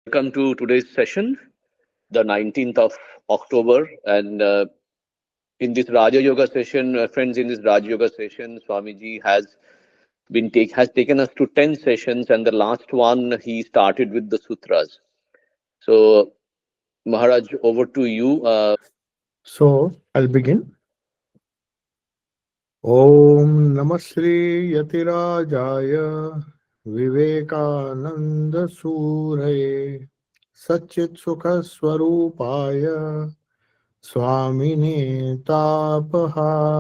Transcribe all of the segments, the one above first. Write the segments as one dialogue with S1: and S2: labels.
S1: welcome to today's session, the 19th of October. And in this Raja Yoga session, friends, in this Raja Yoga session, Swamiji has taken us to 10 sessions, and the last one he started with the sutras. So, Maharaj, over to you.
S2: So I'll begin. Om Namah Shri Yatirajaya Vivekananda Suraye Satchit Sukha Swarupaya Swamine Tapaharine.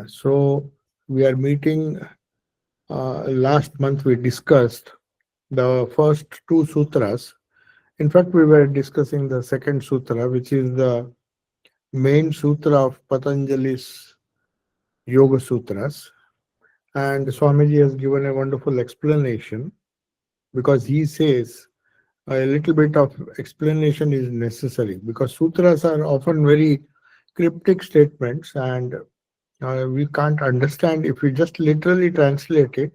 S2: So we are meeting. Last month we discussed the first two sutras. In fact, we were discussing the second sutra, which is the main sutra of Patanjali's Yoga Sutras. And Swamiji has given a wonderful explanation because he says a little bit of explanation is necessary because sutras are often very cryptic statements and we can't understand if we just literally translate it.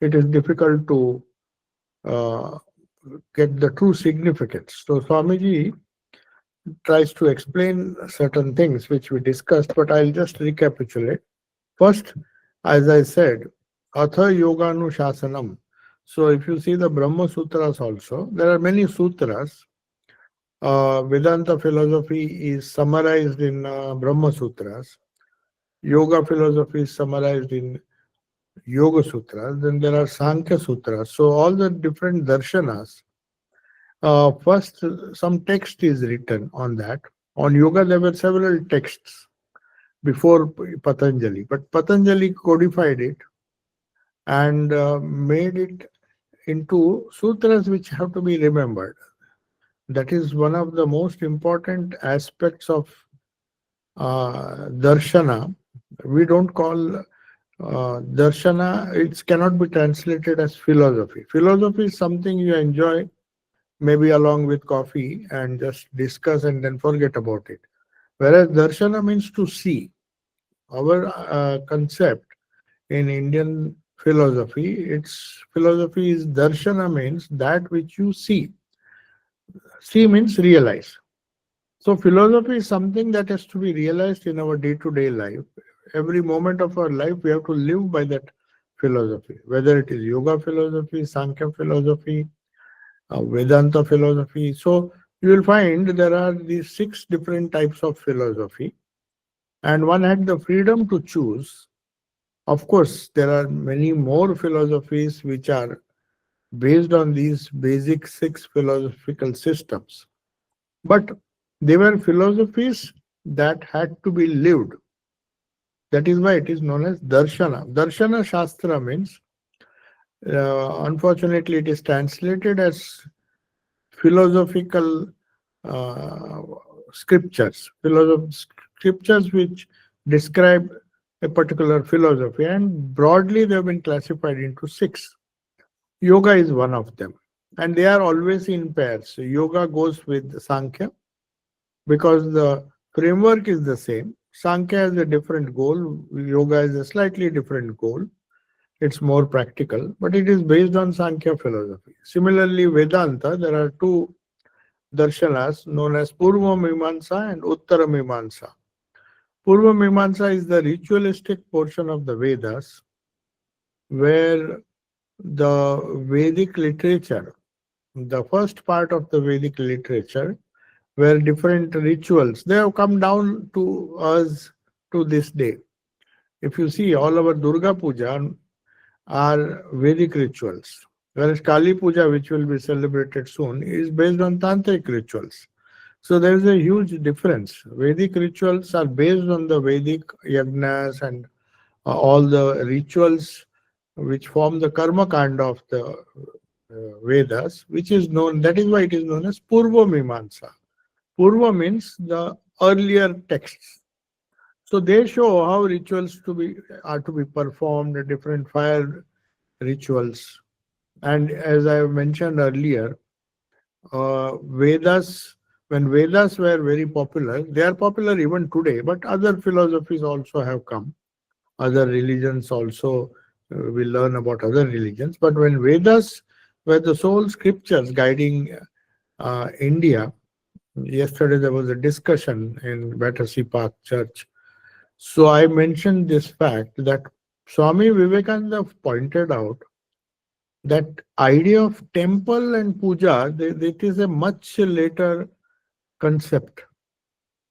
S2: It is difficult to uh, get the true significance. So Swamiji tries to explain certain things which we discussed, but I'll just recapitulate. First, as I said, Atha Yoganu Shasanam. So if you see the Brahma Sutras also, there are many sutras. Vedanta philosophy is summarized in Brahma Sutras. Yoga philosophy is summarized in Yoga Sutras. Then there are Sankhya Sutras. So all the different darshanas. First, some text is written on that. On yoga, there were several texts before Patanjali, but Patanjali codified it and made it into sutras which have to be remembered. That is one of the most important aspects of darshana. We don't call darshana, it cannot be translated as philosophy. Philosophy is something you enjoy maybe along with coffee and just discuss and then forget about it. Whereas darshana means to see. Our concept in Indian philosophy, its philosophy is darshana means that which you see. See means realize. So philosophy is something that has to be realized in our day-to-day life. Every moment of our life, we have to live by that philosophy, whether it is yoga philosophy, Sankhya philosophy, Vedanta philosophy. So you will find there are these 6 different types of philosophy, and one had the freedom to choose. Of course, there are many more philosophies which are based on these basic 6 philosophical systems. But they were philosophies that had to be lived. That is why it is known as Darshana. Darshana Shastra means, unfortunately, it is translated as philosophical uh, scriptures, scriptures which describe a particular philosophy, and broadly they have been classified into 6. Yoga is one of them, and they are always in pairs. So yoga goes with Sankhya because the framework is the same. Sankhya has a different goal, yoga is a slightly different goal. It's more practical, but it is based on Sankhya philosophy. Similarly, Vedanta, there are 2 darshanas known as Purva Mimamsa and Uttara Mimamsa. Purva Mimamsa is the ritualistic portion of the Vedas where the Vedic literature, the first part of the Vedic literature, where different rituals, they have come down to us to this day. If you see, all our Durga Puja are Vedic rituals, whereas Kali Puja, which will be celebrated soon, is based on Tantric rituals. So there is a huge difference. Vedic rituals are based on the Vedic yagnas and all the rituals which form the karma kanda of the Vedas, which is known, that is why it is known as Purva Mimamsa. Purva means the earlier texts. So they show how rituals are to be performed, the different fire rituals. And as I mentioned earlier, Vedas, when Vedas were very popular, they are popular even today, but other philosophies also have come. Other religions also we learn about other religions. But when Vedas were the sole scriptures guiding India, yesterday there was a discussion in Battersea Park Church. So I mentioned this fact that Swami Vivekananda pointed out that idea of temple and puja, it is a much later concept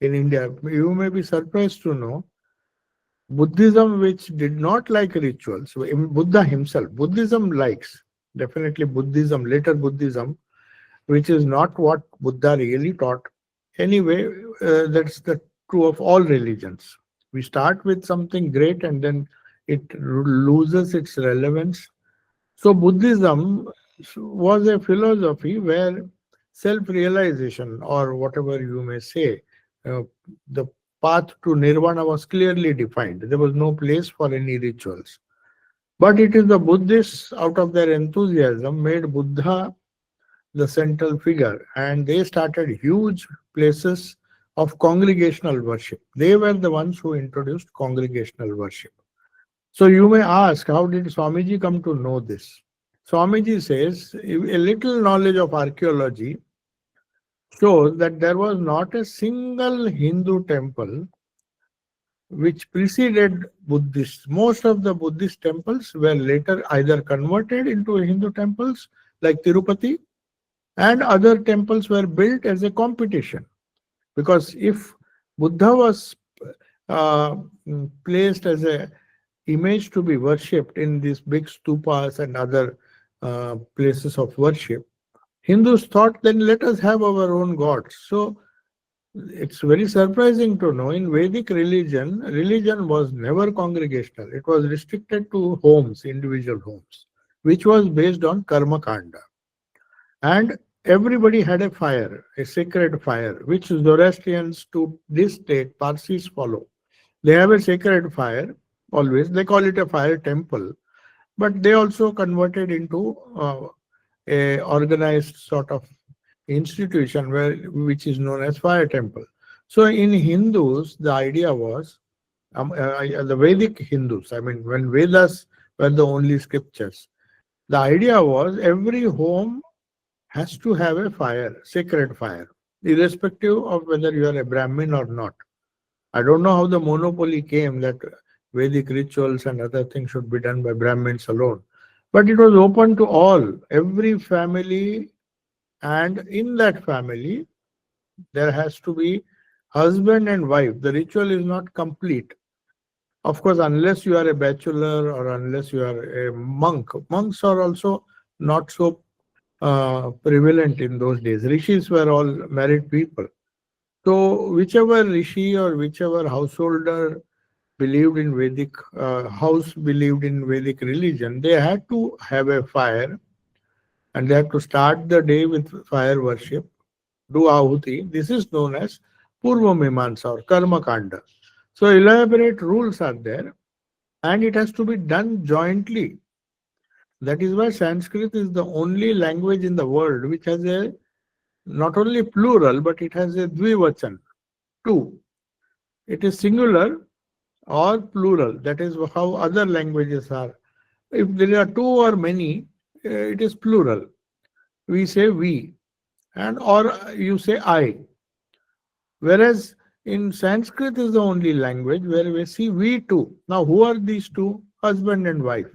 S2: in India. You may be surprised to know Buddhism, which did not like rituals, Buddha himself, Buddhism likes, definitely Buddhism, later Buddhism, which is not what Buddha really taught. Anyway, that's the true of all religions. We start with something great and then it loses its relevance. So Buddhism was a philosophy where self-realization, or whatever you may say, uh, the path to nirvana was clearly defined. There was no place for any rituals. But it is the Buddhists, out of their enthusiasm, made Buddha the central figure, and they started huge places of congregational worship. They were the ones who introduced congregational worship. So you may ask, how did Swamiji come to know this? Swamiji says a little knowledge of archaeology shows that there was not a single Hindu temple which preceded Buddhist. Most of the Buddhist temples were later either converted into Hindu temples like Tirupati, and other temples were built as a competition. Because if Buddha was uh, placed as a image to be worshipped in these big stupas and other places of worship, Hindus thought, then let us have our own gods. So it's very surprising to know in Vedic religion was never congregational. It was restricted to homes, individual homes, which was based on karma kanda. And everybody had a fire, a sacred fire, which Zoroastrians to this date, Parsis follow. They have a sacred fire always. They call it a fire temple, but they also converted into a organized sort of institution which is known as fire temple. So in Hindus, the idea was the Vedic Hindus. I mean, when Vedas were the only scriptures, the idea was every home has to have a fire, sacred fire, irrespective of whether you are a Brahmin or not. I don't know how the monopoly came that Vedic rituals and other things should be done by Brahmins alone. But it was open to all, every family, and in that family, there has to be husband and wife. The ritual is not complete. Of course, unless you are a bachelor or unless you are a monk. Monks are also not so prevalent in those days. Rishis were all married people. So whichever rishi or whichever householder believed in Vedic house believed in Vedic religion, they had to have a fire and they had to start the day with fire worship, do ahuti. This is known as Purva Mimansa or Karma Kanda. So elaborate rules are there and it has to be done jointly. That is why Sanskrit is the only language in the world which has a not only plural but it has a dvivachan, two. It is singular or plural. That is how other languages are. If there are two or many, it is plural. We say we, and or you say I. Whereas in Sanskrit is the only language where we see we two. Now who are these two? Husband and wife.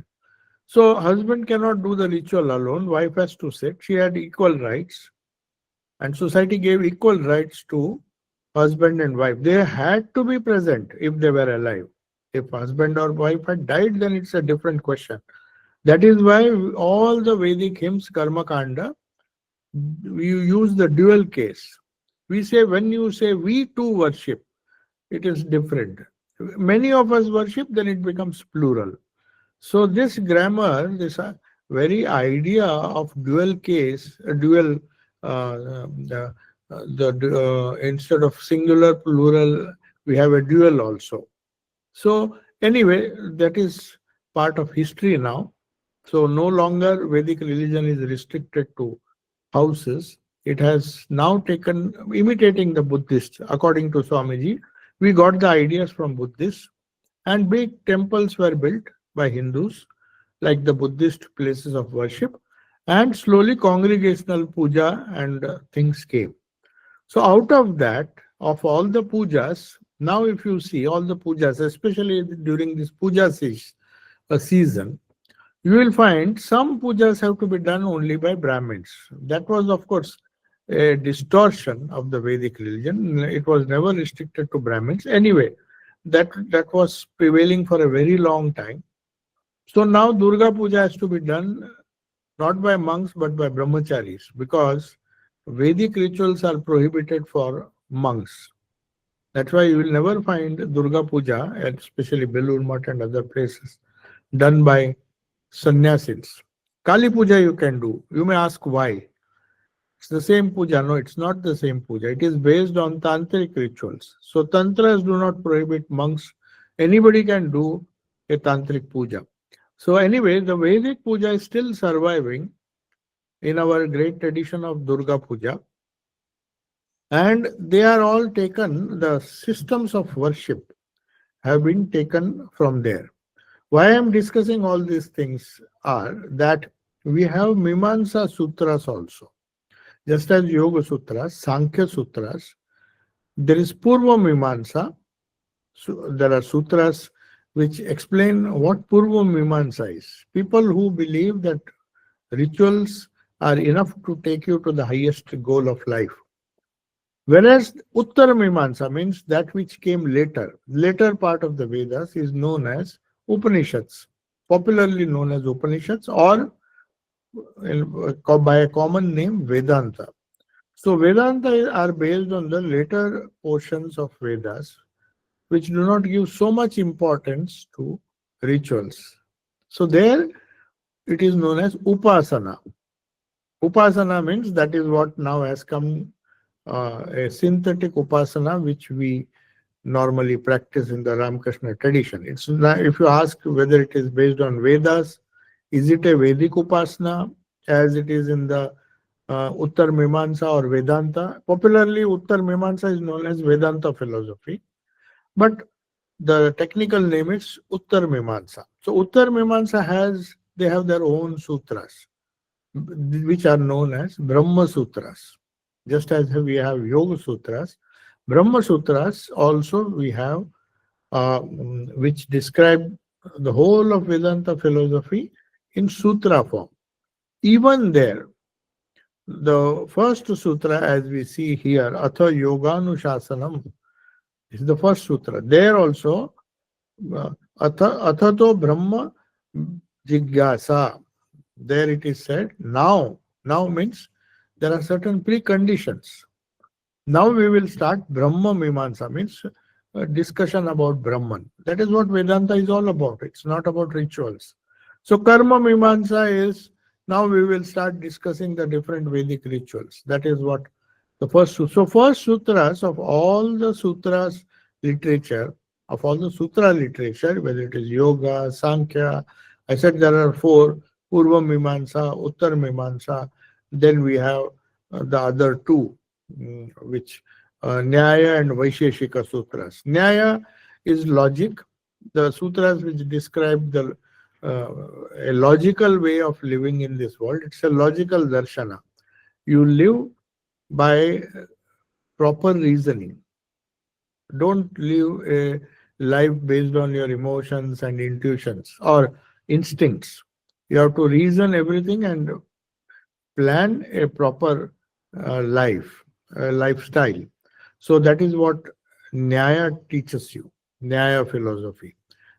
S2: So husband cannot do the ritual alone. Wife has to sit. She had equal rights, and society gave equal rights to husband and wife. They had to be present if they were alive. If husband or wife had died, then it's a different question. That is why all the Vedic hymns, Karma Kanda, you use the dual case. We say when you say we too worship, it is different. Many of us worship, then it becomes plural. So this grammar, this very idea of dual case, dual instead of singular plural, we have a dual also. So anyway, that is part of history now. So no longer Vedic religion is restricted to houses. It has now taken, imitating the Buddhists, according to Swamiji, we got the ideas from Buddhists and big temples were built by Hindus. like the Buddhist places of worship, and slowly congregational puja and things came. So out of that, of all the pujas, now if you see all the pujas, especially during this season, you will find some pujas have to be done only by Brahmins. That was, of course, a distortion of the Vedic religion. It was never restricted to Brahmins. Anyway, that was prevailing for a very long time. So now Durga Puja has to be done not by monks but by brahmacharis, because Vedic rituals are prohibited for monks. That's why you will never find Durga Puja, especially Belur Math and other places, done by sannyasis. Kali Puja you can do. You may ask why. It's the same puja. No, it's not the same puja. It is based on tantric rituals. So tantras do not prohibit monks. Anybody can do a tantric puja. So anyway, the Vedic puja is still surviving in our great tradition of Durga Puja. And they are all taken, the systems of worship have been taken from there. Why I am discussing all these things are that we have Mimamsa Sutras also. Just as Yoga Sutras, Sankhya Sutras, there is Purva Mimamsa. So there are sutras which explain what Purva Mimamsa is. People who believe that rituals are enough to take you to the highest goal of life. Whereas Uttara Mimamsa means that which came later. Later part of the Vedas is known as Upanishads, popularly known as Upanishads, or by a common name Vedanta. So Vedanta are based on the later portions of Vedas, which do not give so much importance to rituals. So there it is known as Upasana. Upasana means that is what now has come, a synthetic Upasana which we normally practice in the Ramakrishna tradition. It's not, if you ask whether it is based on Vedas, is it a Vedic Upasana as it is in the Uttar Mimamsa or Vedanta? Popularly, Uttar Mimamsa is known as Vedanta philosophy, but the technical name is Uttar Mimamsa. So Uttar Mimamsa they have their own sutras, which are known as Brahma Sutras. Just as we have Yoga Sutras, Brahma Sutras also we have, which describe the whole of Vedanta philosophy in sutra form. Even there, the first sutra, as we see here, Atha Yoganushasanam, is the first sutra. There also, Athato Brahma Jigyasa. There it is said, now. Now means there are certain preconditions. Now we will start Brahma Mimamsa, means discussion about Brahman. That is what Vedanta is all about. It's not about rituals. So Karma Mimamsa is, now we will start discussing the different Vedic rituals. That is what the first. So first sutras of all the sutras literature, whether it is Yoga, Sankhya, I said there are four, Purva Mimamsa, Uttar Mimamsa, then we have the other two, which Nyaya and Vaisheshika Sutras. Nyaya is logic, the sutras which describe the a logical way of living in this world. It's a logical darshana. You live by proper reasoning. Don't live a life based on your emotions and intuitions or instincts. You have to reason everything and plan a proper lifestyle. So that is what Nyaya teaches you, Nyaya philosophy.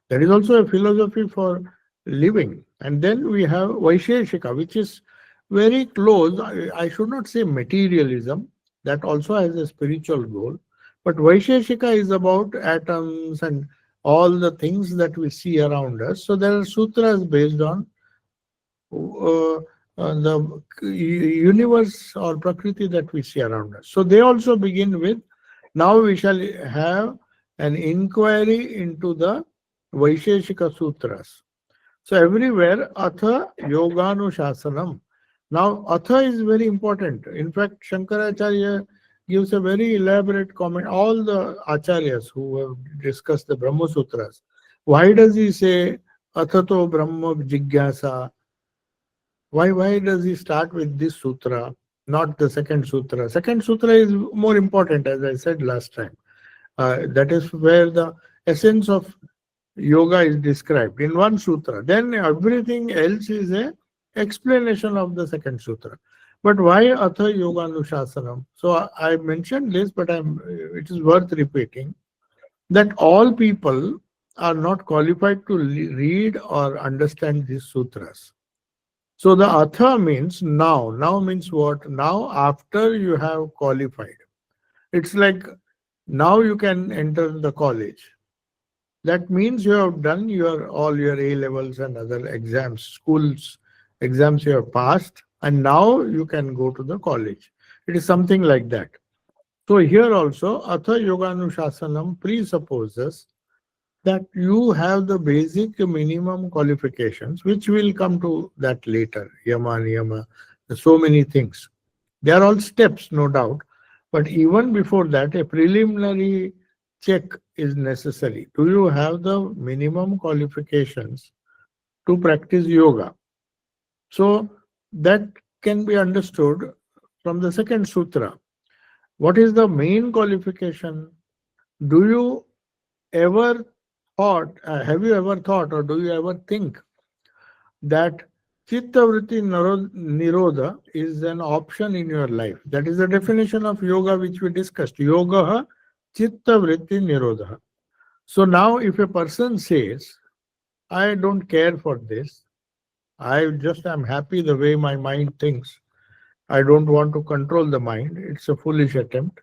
S2: There is also a philosophy for living. And then we have Vaisheshika, which is very close. I should not say materialism, that also has a spiritual goal. But Vaisheshika is about atoms and all the things that we see around us. So there are sutras based on the universe or Prakriti that we see around us. So they also begin with, now we shall have an inquiry into the Vaisheshika Sutras. So everywhere, Atha Yoganushasanam. Now, Atha is very important. In fact, Shankaracharya gives a very elaborate comment. All the Acharyas who have discussed the Brahma Sutras, why does he say Athato Brahma Jigyasa. Why does he start with this sutra, not the second sutra? Second sutra is more important, as I said last time. That is where the essence of yoga is described in one sutra. Then everything else is a explanation of the second sutra. But why Atha Yoga Anushasanam? So I mentioned this, but it is worth repeating that all people are not qualified to read or understand these sutras. So the Atha means now. Now means what? Now after you have qualified. It's like now you can enter the college. That means you have done your all your A levels and other exams, schools exams you have passed, and now you can go to the college. It is something like that. So here also, Atha Yoganushasanam presupposes that you have the basic minimum qualifications, which will come to that later. Yama, Niyama, so many things. They are all steps, no doubt. But even before that, a preliminary check is necessary. Do you have the minimum qualifications to practice yoga? So that can be understood from the second sutra. What is the main qualification? Do you ever have you ever thought, or do you ever think that Chitta Vritti Nirodha is an option in your life? That is the definition of yoga which we discussed. Yoga Chitta Vritti Nirodha. So now if a person says, I don't care for this, I just am happy the way my mind thinks, I don't want to control the mind, it's a foolish attempt,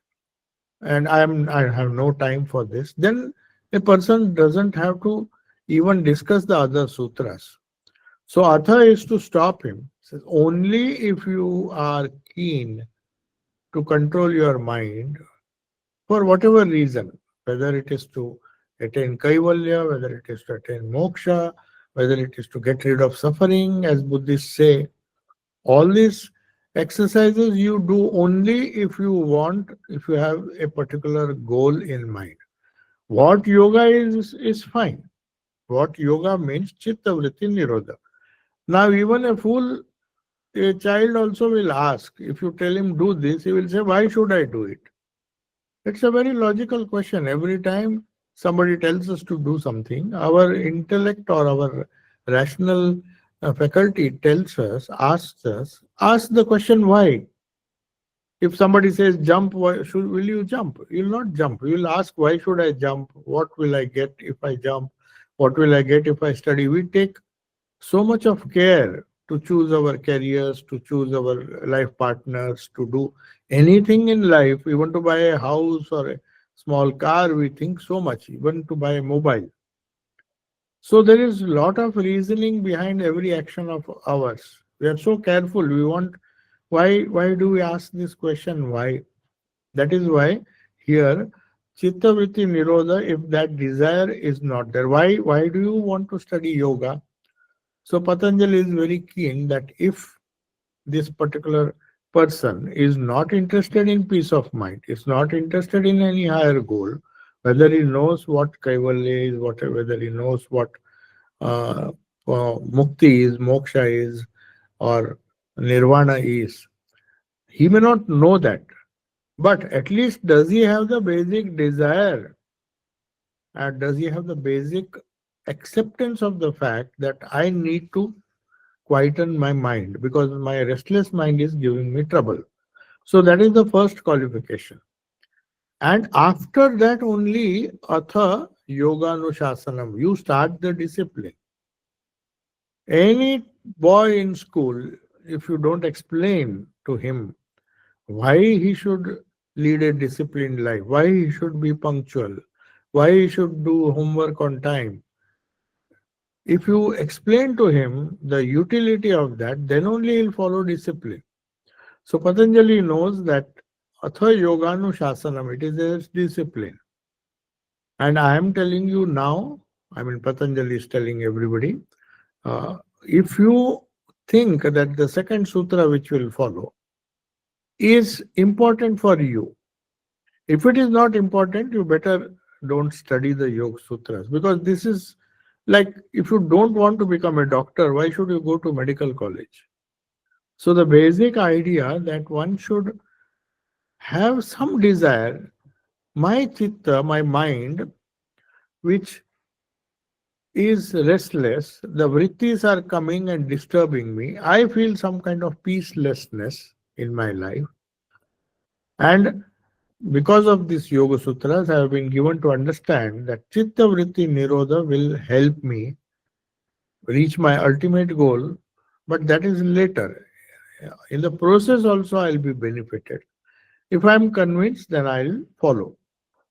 S2: and I have no time for this, then a person doesn't have to even discuss the other sutras. So Atha is to stop him. Says only if you are keen to control your mind for whatever reason, whether it is to attain kaivalya, whether it is to attain moksha, whether it is to get rid of suffering, as Buddhists say, all these exercises you do only if you want, if you have a particular goal in mind. What yoga is fine. What yoga means, chitta vritti nirodha. Now, even a child also will ask, if you tell him do this, he will say, why should I do it? It's a very logical question. Every time somebody tells us to do something, our intellect or our rational faculty tells us, asks us, ask the question why. If somebody says jump, will you jump? You'll not jump. You'll ask, why should I jump? What will I get if I jump? What will I get if I study? We take so much of care to choose our careers, to choose our life partners, to do anything in life, even to buy a house or a small car, we think so much, even to buy a mobile. So there is a lot of reasoning behind every action of ours. We are so careful. We want, why do we ask this question? Why? That is why here Chitta Vritti Nirodha, if that desire is not there, why do you want to study yoga? So Patanjali is very keen that if this particular person is not interested in peace of mind, is not interested in any higher goal, whether he knows what Kaivalya is, whether he knows what uh, Mukti is, Moksha is, or Nirvana is, he may not know that. But at least does he have the basic desire, and does he have the basic acceptance of the fact that I need to quieten my mind because my restless mind is giving me trouble. So that is the first qualification. And after that only Atha Yoga Anushasanam, you start the discipline. Any boy in school, if you don't explain to him why he should lead a disciplined life, why he should be punctual, why he should do homework on time, if you explain to him the utility of that, then only he'll follow discipline. So Patanjali knows that Atha Yoganu Shasanam, it is a discipline. And I am telling you now, I mean Patanjali is telling everybody, if you think that the second sutra which will follow is important for you, if it is not important, you better don't study the Yoga Sutras, because this is Like, if you don't want to become a doctor, why should you go to medical college? So the basic idea that one should have some desire, my chitta, my mind, which is restless, the vrittis are coming and disturbing me. I feel some kind of peacelessness in my life. And because of these Yoga Sutras, I have been given to understand that Chitta Vritti Nirodha will help me reach my ultimate goal, but that is later. In the process, also, I'll be benefited. If I'm convinced, then I'll follow.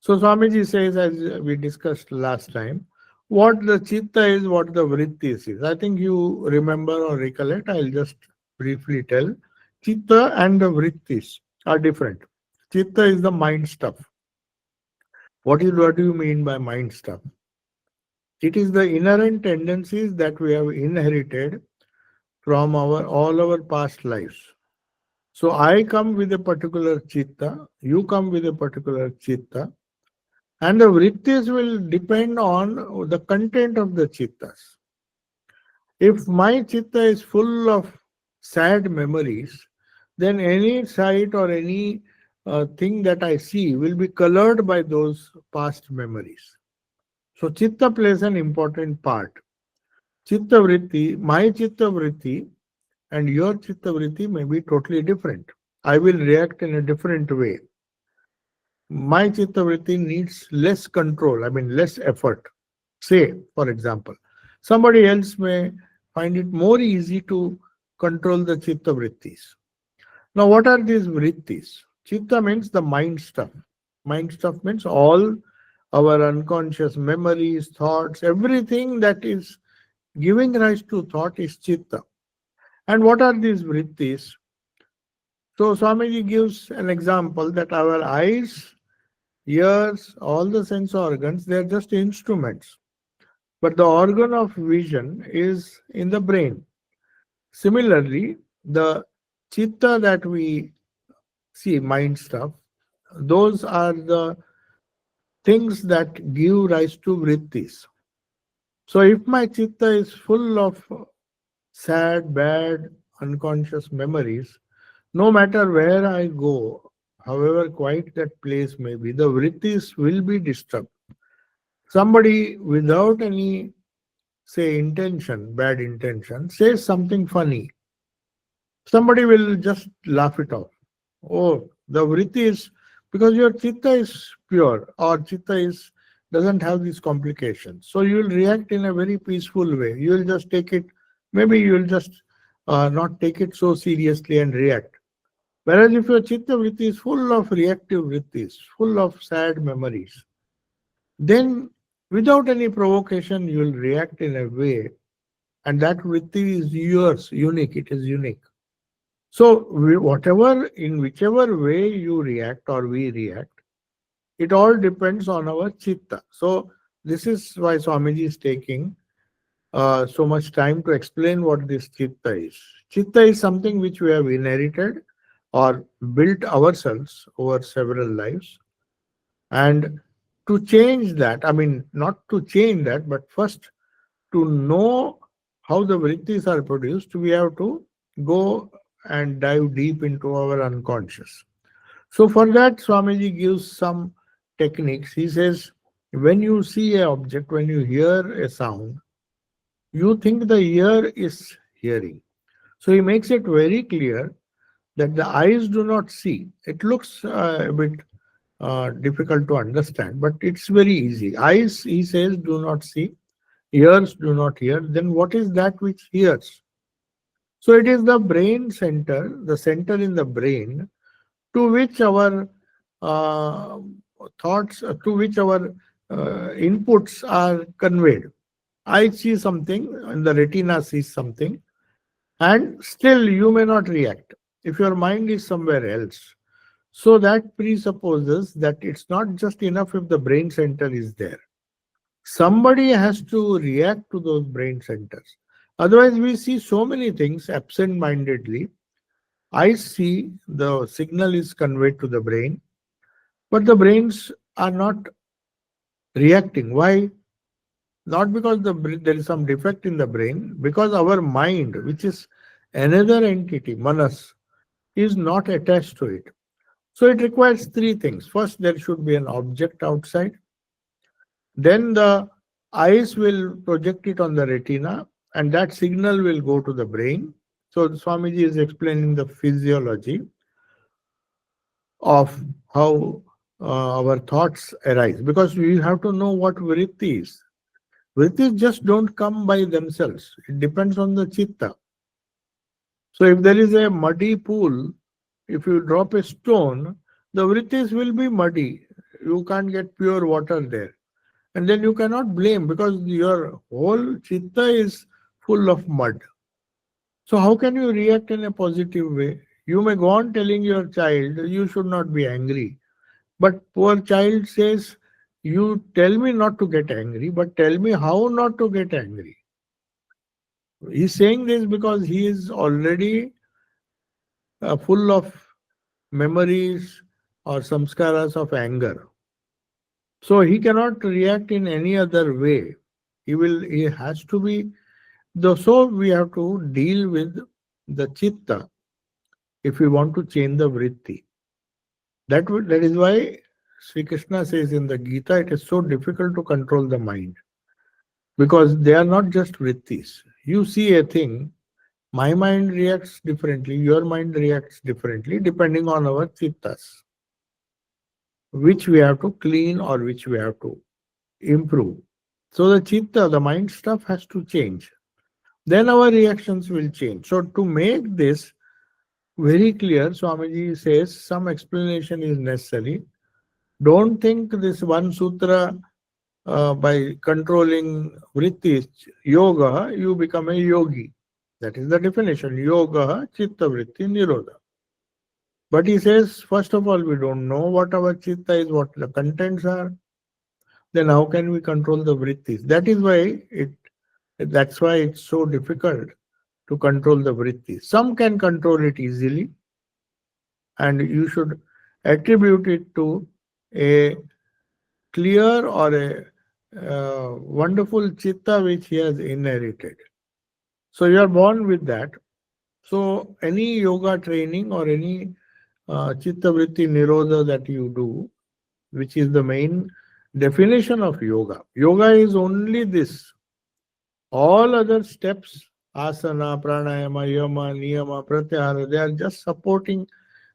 S2: So Swamiji says, as we discussed last time, what the chitta is, what the vrittis is. I think you remember or recollect. I'll just briefly tell. Chitta and the vrittis are different. Chitta is the mind stuff. What do you mean by mind stuff? It is the inherent tendencies that we have inherited from our all our past lives. So I come with a particular chitta, you come with a particular chitta, and the vrittis will depend on the content of the chittas. If my chitta is full of sad memories, then any sight or any thing that I see will be colored by those past memories. So chitta plays an important part. Chitta vritti, my chitta vritti and your chitta vritti may be totally different. I will react in a different way. My chitta vritti needs less control, I mean less effort. Say, for example, somebody else may find it more easy to control the chitta vrittis. Now, what are these vrittis? Chitta means the mind stuff. Mind stuff means all our unconscious memories, thoughts, everything that is giving rise to thought is chitta. And what are these vrittis? So, Swamiji gives an example that our eyes, ears, all the sense organs, they are just instruments. But the organ of vision is in the brain. Similarly, the chitta that we see, mind stuff, those are the things that give rise to vrittis. So if my chitta is full of sad, bad, unconscious memories, no matter where I go, however quiet that place may be, the vrittis will be disturbed. Somebody without any, say, intention, bad intention, says something funny. Somebody will just laugh it off. Oh, the vritti is because your chitta is pure or chitta is doesn't have these complications. So you will react in a very peaceful way. You will just take it, maybe you will just not take it so seriously and react. Whereas if your chitta vritti is full of reactive vrittis, full of sad memories, then without any provocation, you will react in a way, and that vritti is yours, unique, it is unique. So, whatever, in whichever way you react or we react, it all depends on our chitta. So, this is why Swamiji is taking so much time to explain what this chitta is. Chitta is something which we have inherited or built ourselves over several lives. And to change that, I mean, not to change that, but first to know how the vrittis are produced, we have to go and dive deep into our unconscious. So for that, Swamiji gives some techniques. He says, when you see a object, when you hear a sound, you think the ear is hearing. So he makes it very clear that the eyes do not see. It looks a bit difficult to understand, but it's very easy. Eyes, he says, do not see. Ears do not hear. Then what is that which hears? So it is the brain center, the center in the brain to which our uh, thoughts, to which our inputs are conveyed. I see something, and the retina sees something, and still you may not react if your mind is somewhere else. So that presupposes that it's not just enough if the brain center is there. Somebody has to react to those brain centers. Otherwise, we see so many things absent mindedly. I see the signal is conveyed to the brain, but the brains are not reacting. Why? Not because there is some defect in the brain, because our mind, which is another entity, manas, is not attached to it. So it requires three things. First, there should be an object outside. Then the eyes will project it on the retina, and that signal will go to the brain. So Swamiji is explaining the physiology of how our thoughts arise, because we have to know what vritti is. Vrittis just don't come by themselves. It depends on the chitta. So if there is a muddy pool, if you drop a stone, the vrittis will be muddy. You can't get pure water there. And then you cannot blame, because your whole chitta is full of mud. So how can you react in a positive way? You may go on telling your child, you should not be angry. But poor child says, you tell me not to get angry, but tell me how not to get angry. He's saying this because he is already full of memories or samskaras of anger. So he cannot react in any other way. He has to be, so we have to deal with the chitta if we want to change the vritti. That is why Sri Krishna says in the Gita, it is so difficult to control the mind, because they are not just vrittis. You see a thing, my mind reacts differently, your mind reacts differently depending on our chittas, which we have to clean or which we have to improve. So the chitta, the mind stuff has to change. Then our reactions will change. So to make this very clear, Swamiji says some explanation is necessary. Don't think this one sutra, by controlling vrittis, yoga, you become a yogi. That is the definition. Yoga, chitta vritti, nirodha. But he says, first of all, we don't know what our chitta is, what the contents are. Then how can we control the vrittis? That's why it's so difficult to control the vrittis. Some can control it easily, and you should attribute it to a clear or a wonderful chitta which he has inherited. So you are born with that. So any yoga training or any chitta vritti nirodha that you do, which is the main definition of yoga. Yoga is only this. All other steps, asana, pranayama, yama, niyama, pratyahara, they are just supporting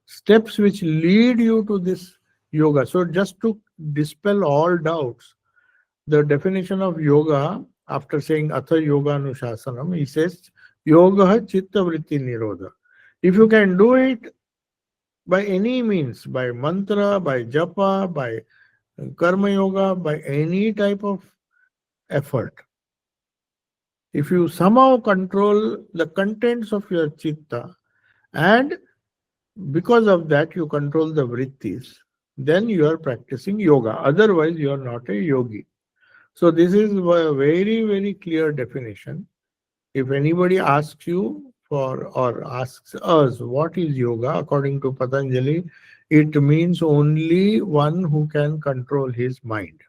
S2: steps which lead you to this yoga. So just to dispel all doubts, the definition of yoga, after saying Atha Yoga Anushasanam, he says Yoga Chitta Vritti Nirodha. If you can do it by any means, by mantra, by japa, by karma yoga, by any type of effort, if you somehow control the contents of your chitta, and because of that you control the vrittis, then you are practicing yoga. Otherwise, you are not a yogi. So this is a very, very clear definition. If anybody asks you for or asks us what is yoga, according to Patanjali, it means only one who can control his mind.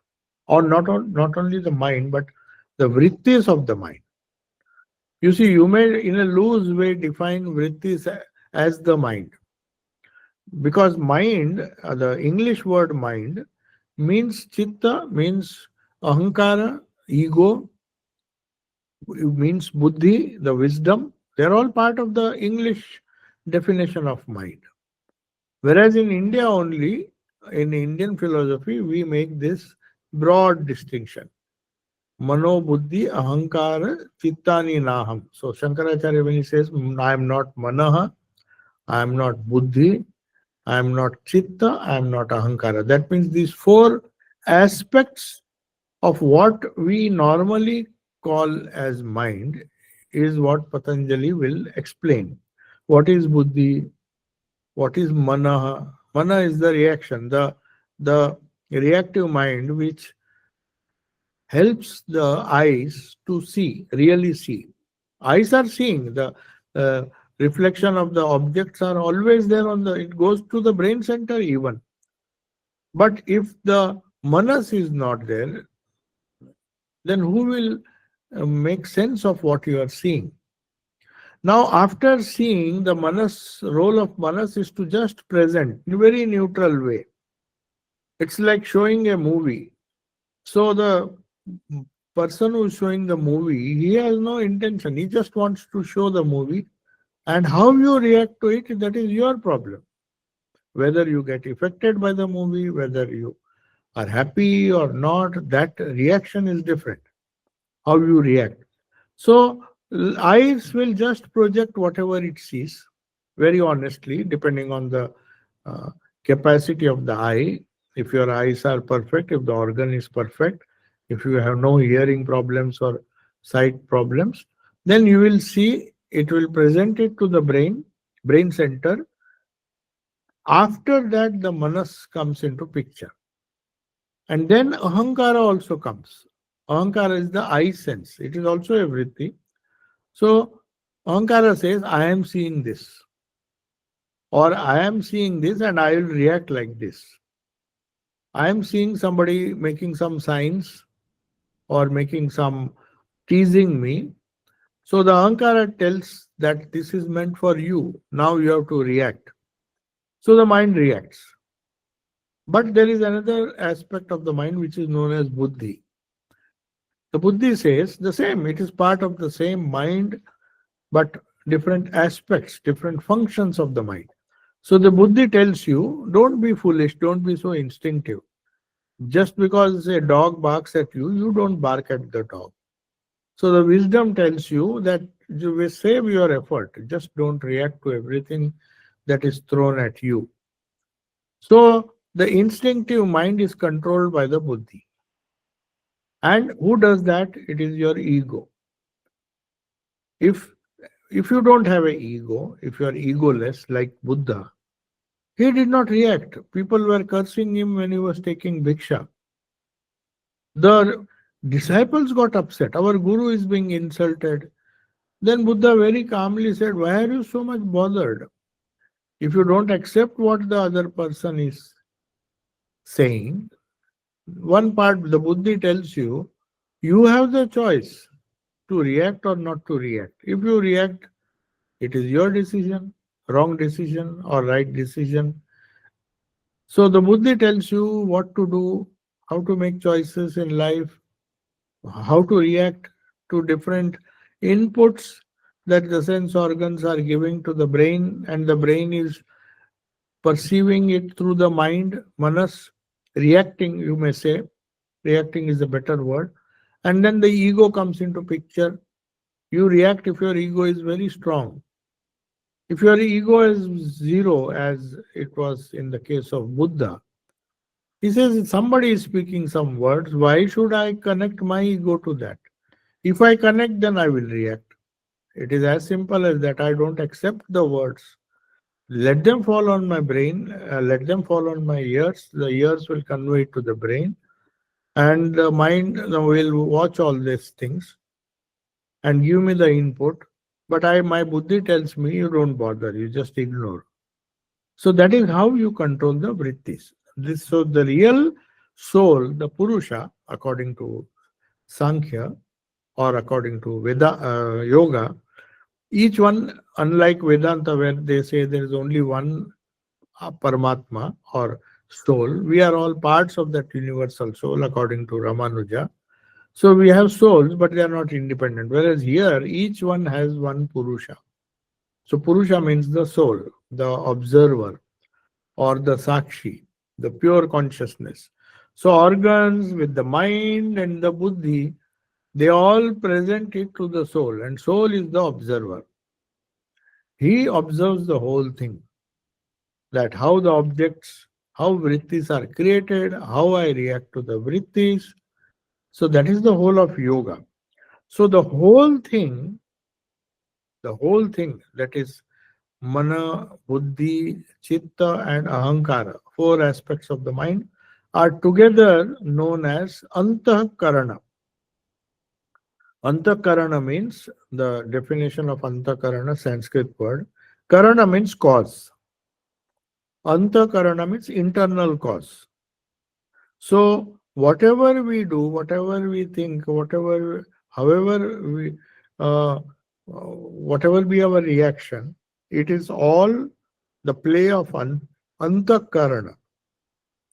S2: Or not only the mind, but the vrittis of the mind. You see, you may in a loose way define vrittis as the mind. Because mind, the English word mind, means chitta, means ahankara, ego, means buddhi, the wisdom. They're all part of the English definition of mind. Whereas in India only, in Indian philosophy, we make this broad distinction. Mano buddhi ahankara chittani naham. So Shankaracharya, when he says, I am not manaha, I am not buddhi, I am not chitta, I am not ahankara. That means these four aspects of what we normally call as mind is what Patanjali will explain. What is buddhi? What is mana? Mana is the reaction, the reactive mind which helps the eyes to see, really see. Eyes are seeing. The uh, reflection of the objects are always there it goes to the brain center even. But if the manas is not there, then who will make sense of what you are seeing? Now, after seeing, the manas, role of manas is to just present in a very neutral way. It's like showing a movie. So the person who is showing the movie, he has no intention. He just wants to show the movie, and how you react to it, that is your problem. Whether you get affected by the movie, whether you are happy or not, that reaction is different. How you react. So eyes will just project whatever it sees, very honestly, depending on the uh, capacity of the eye. If your eyes are perfect, if the organ is perfect, if you have no hearing problems or sight problems, then you will see it will present it to the brain center. After that, the manas comes into picture. And then ahankara also comes. Ahankara is the eye sense. It is also everything. So ahankara says, I am seeing this, or I am seeing this and I will react like this. I am seeing somebody making some signs or making some teasing me. So the ahankara tells that this is meant for you. Now you have to react. So the mind reacts. But there is another aspect of the mind which is known as buddhi. The buddhi says the same. It is part of the same mind, but different aspects, different functions of the mind. So the buddhi tells you, don't be foolish, don't be so instinctive. Just because a dog barks at you, you don't bark at the dog. So the wisdom tells you that you will save your effort. Just don't react to everything that is thrown at you. So the instinctive mind is controlled by the buddhi. And who does that? It is your ego. If if you don't have an ego, if you are egoless like Buddha, he did not react. People were cursing him when he was taking bhiksha. The disciples got upset. Our guru is being insulted. Then Buddha very calmly said, why are you so much bothered? If you don't accept what the other person is saying, one part, the Buddhi tells you, you have the choice to react or not to react. If you react, it is your decision, wrong decision or right decision. So the Buddhi tells you what to do, how to make choices in life, how to react to different inputs that the sense organs are giving to the brain, and the brain is perceiving it through the mind, manas, reacting, you may say. Reacting is a better word. And then the ego comes into picture. You react if your ego is very strong. If your ego is zero, as it was in the case of Buddha, he says, somebody is speaking some words. Why should I connect my ego to that? If I connect, then I will react. It is as simple as that. I don't accept the words. Let them fall on my brain, let them fall on my ears. The ears will convey it to the brain, and the mind will watch all these things and give me the input. But my buddhi tells me, you don't bother, you just ignore. So that is how you control the vrittis. So the real soul, the Purusha, according to Sankhya or according to Yoga, each one, unlike Vedanta, where they say there is only one Paramatma or soul, we are all parts of that universal soul, according to Ramanuja. So we have souls, but they are not independent. Whereas here, each one has one Purusha. So Purusha means the soul, the observer, or the Sakshi, the pure consciousness. So organs with the mind and the buddhi, they all present it to the soul, and soul is the observer. He observes the whole thing, that how the objects, how vrittis are created, how I react to the vrittis. So that is the whole of yoga. So the whole thing that is mana, buddhi, chitta, and ahankara, four aspects of the mind, are together known as antahkarana. Antahkarana means, the definition of antahkarana, Sanskrit word. Karana means cause. Antahkarana means internal cause. So Whatever we do, whatever we think, however whatever be our reaction, it is all the play of antakarana.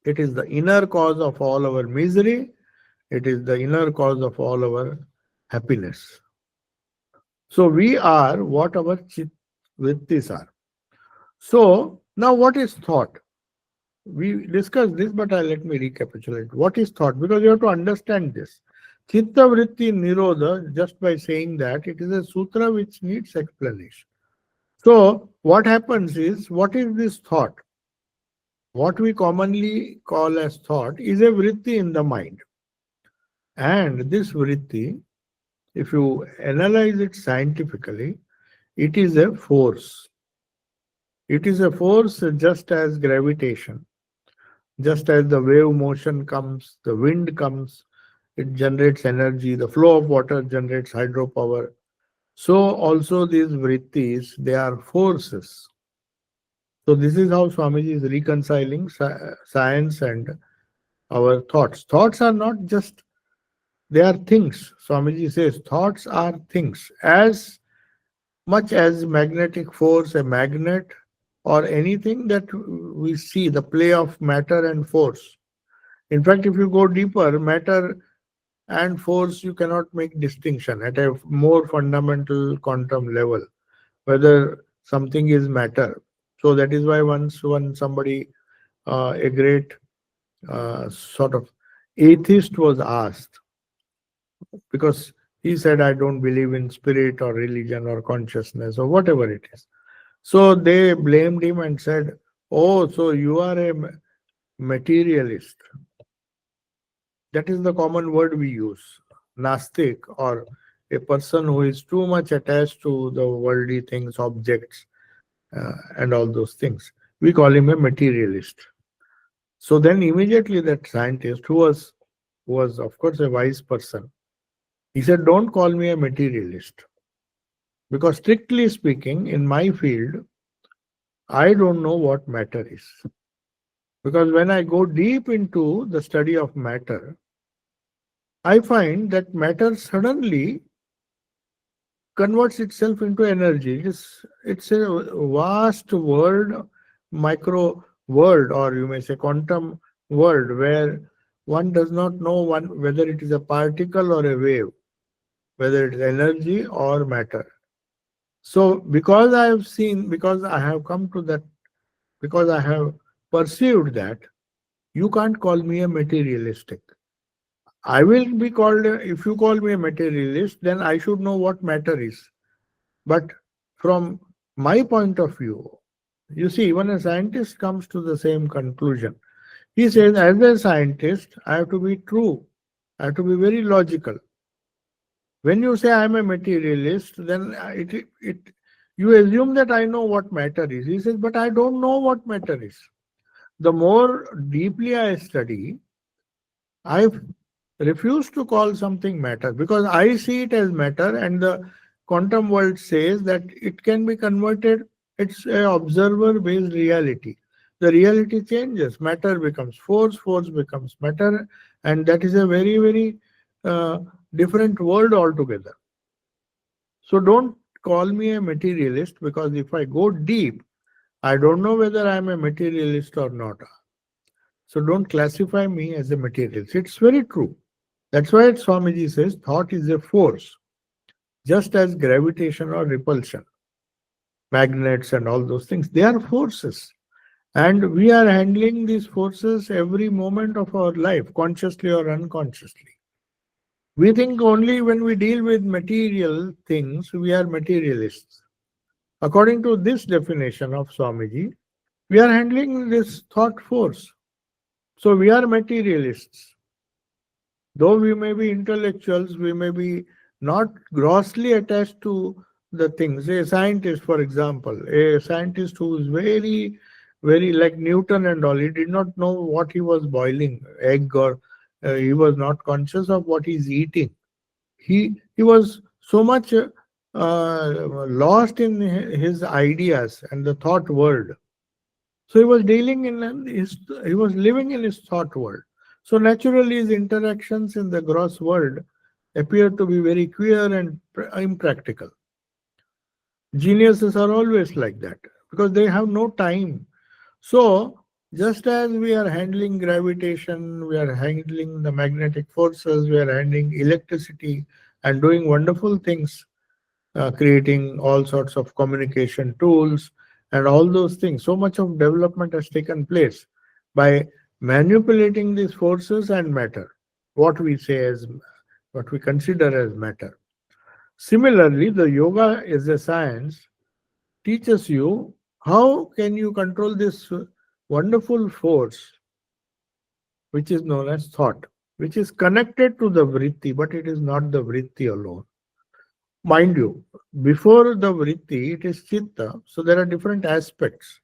S2: It is the inner cause of all our misery. It is the inner cause of all our happiness. So we are what our chit vrittis are. So now what is thought? We discussed this, but let me recapitulate. What is thought? Because you have to understand this. Chitta Vritti Nirodha, just by saying that, it is a sutra which needs explanation. So what happens is, what is this thought? What we commonly call as thought is a vritti in the mind. And this vritti, if you analyze it scientifically, it is a force. It is a force just as gravitation. Just as the wave motion comes, the wind comes, it generates energy, the flow of water generates hydropower. So also these vrittis, they are forces. So this is how Swamiji is reconciling science and our thoughts. Thoughts are not just, they are things. Swamiji says thoughts are things. As much as magnetic force, a magnet, or anything that we see, the play of matter and force. In fact, if you go deeper, matter and force, you cannot make distinction at a more fundamental quantum level, whether something is matter. So that is why once when somebody, a great sort of atheist was asked, because he said, I don't believe in spirit or religion or consciousness or whatever it is. So they blamed him and said, oh, so you are a materialist. That is the common word we use. Nastic, or a person who is too much attached to the worldly things, objects, and all those things. We call him a materialist. So then immediately that scientist, who was of course a wise person, he said, don't call me a materialist. Because strictly speaking, in my field, I don't know what matter is. Because when I go deep into the study of matter, I find that matter suddenly converts itself into energy. It's a vast world, micro world, or you may say quantum world, where one does not know whether it is a particle or a wave, whether it is energy or matter. So because I have seen, because I have come to that, because I have perceived that, you can't call me a materialistic. I will be called, if you call me a materialist, then I should know what matter is. But from my point of view, you see, even a scientist comes to the same conclusion. He says, as a scientist, I have to be true. I have to be very logical. When you say I am a materialist, then you assume that I know what matter is. He says, but I don't know what matter is. The more deeply I study, I refuse to call something matter because I see it as matter, and the quantum world says that it can be converted. It's an observer based reality. The reality changes. Matter becomes force, force becomes matter, and that is a very, very uh, different world altogether. So don't call me a materialist, because if I go deep, I don't know whether I'm a materialist or not. So don't classify me as a materialist. It's very true. That's why Swamiji says thought is a force, just as gravitation or repulsion, magnets and all those things, they are forces. And we are handling these forces every moment of our life, consciously or unconsciously. We think only when we deal with material things, we are materialists. According to this definition of Swamiji, we are handling this thought force. So we are materialists. Though we may be intellectuals, we may be not grossly attached to the things. A scientist, for example, a scientist who is very, very like Newton and all, he did not know what he was boiling, egg, or he was not conscious of what he's eating. He was so much lost in his ideas and the thought world. So he was dealing in he was living in his thought world. So naturally, his interactions in the gross world appear to be very queer and impractical. Geniuses are always like that because they have no time. So, just as we are handling gravitation, we are handling the magnetic forces, we are handling electricity and doing wonderful things, creating all sorts of communication tools and all those things. So much of development has taken place by manipulating these forces and matter, what we say as what we consider as matter. Similarly, the yoga is a science teaches you how can you control this wonderful force which is known as thought, which is connected to the vritti, but it is not the vritti alone. Mind you, before the vritti, it is chitta, so there are different aspects.